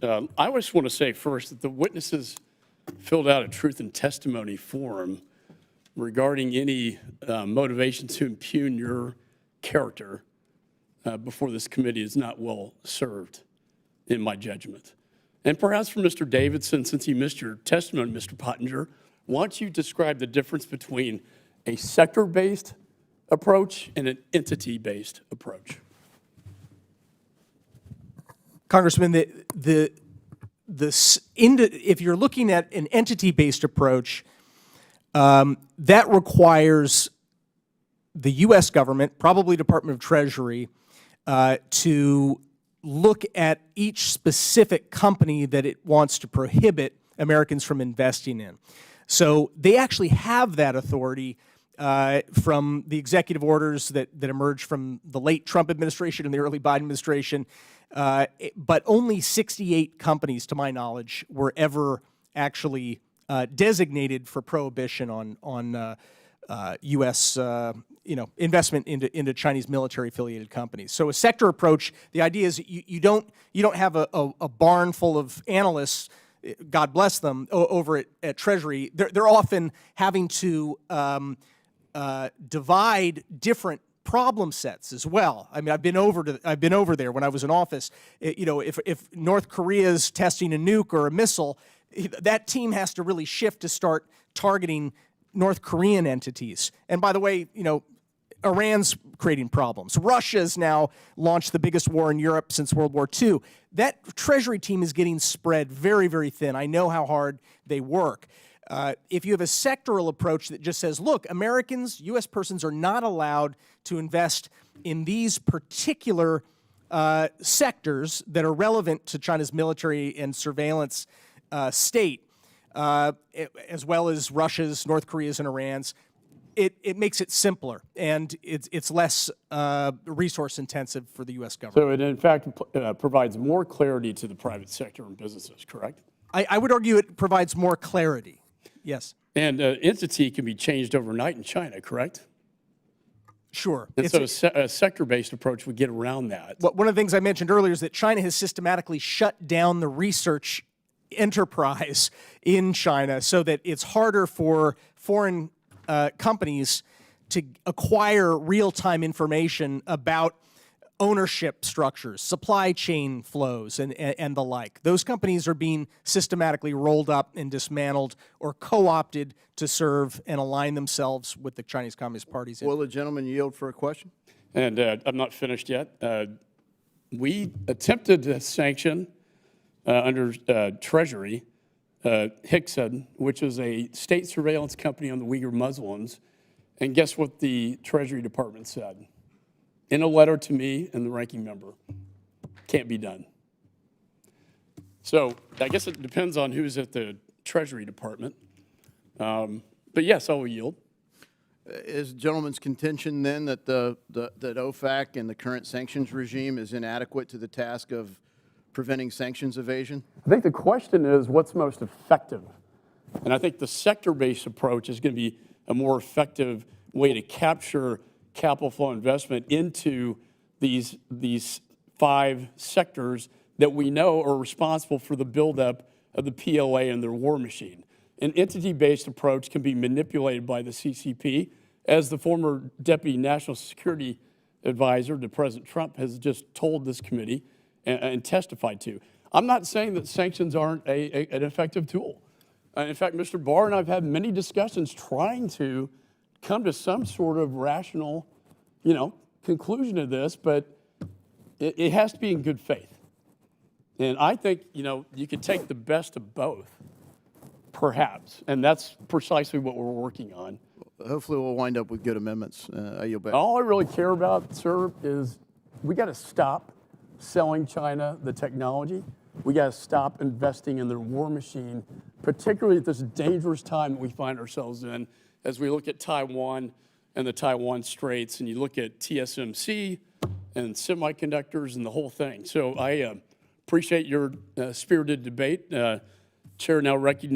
I just want to say first that the witnesses filled out a truth and testimony form regarding any motivation to impugn your character before this committee is not well served, in my judgment. And perhaps for Mr. Davidson, since he missed your testimony, Mr. Pottinger, why don't you describe the difference between a sector-based approach and an entity-based approach? Congressman, if you're looking at an entity-based approach, that requires the U.S. government, probably Department of Treasury, to look at each specific company that it wants to prohibit Americans from investing in. So they actually have that authority from the executive orders that emerged from the late Trump administration and the early Biden administration. But only 68 companies, to my knowledge, were ever actually designated for prohibition on U.S. Investment into Chinese military-affiliated companies. So a sector approach, the idea is you don't have a barn full of analysts, God bless them, over at Treasury. They're often having to divide different problem sets as well. I mean, I've been over there when I was in office. If North Korea's testing a nuke or a missile, that team has to really shift to start targeting North Korean entities. And by the way, Iran's creating problems. Russia's now launched the biggest war in Europe since World War II. That Treasury team is getting spread very, very thin. I know how hard they work. If you have a sectoral approach that just says, look, Americans, U.S. persons are not allowed to invest in these particular sectors that are relevant to China's military and surveillance state, as well as Russia's, North Korea's, and Iran's, it makes it simpler, and it's less resource intensive for the U.S. government. So it, in fact, provides more clarity to the private sector and businesses, correct? I would argue it provides more clarity, yes. And entity can be changed overnight in China, correct? Sure. And so a sector-based approach would get around that. One of the things I mentioned earlier is that China has systematically shut down the research enterprise in China so that it's harder for foreign companies to acquire real-time information about ownership structures, supply chain flows, and the like. Those companies are being systematically rolled up and dismantled or co-opted to serve and align themselves with the Chinese Communist Party's. Will the gentleman yield for a question? And I'm not finished yet. We attempted to sanction under Treasury Hickson, which is a state surveillance company on the Uyghur Muslims. And guess what the Treasury Department said? In a letter to me and the ranking member, can't be done. So I guess it depends on who's at the Treasury Department. But yes, I will yield. Is the gentleman's contention then that that OFAC and the current sanctions regime is inadequate to the task of preventing sanctions evasion? I think the question is what's most effective. And I think the sector-based approach is going to be a more effective way to capture capital flow investment into these 5 sectors that we know are responsible for the buildup of the PLA and their war machine. An entity-based approach can be manipulated by the CCP, as the former Deputy National Security Advisor to President Trump has just told this committee and testified to. I'm not saying that sanctions aren't an effective tool. In fact, Mr. Barr and I have had many discussions trying to come to some sort of rational, conclusion to this, but it has to be in good faith. And I think, you could take the best of both, perhaps, and that's precisely what we're working on. Hopefully we'll wind up with good amendments. I yield back. All I really care about, sir, is we got to stop selling China the technology. We got to stop investing in their war machine, particularly at this dangerous time that we find ourselves in as we look at Taiwan and the Taiwan Straits, and you look at TSMC and semiconductors and the whole thing. So I appreciate your spirited debate. Chair now recognizes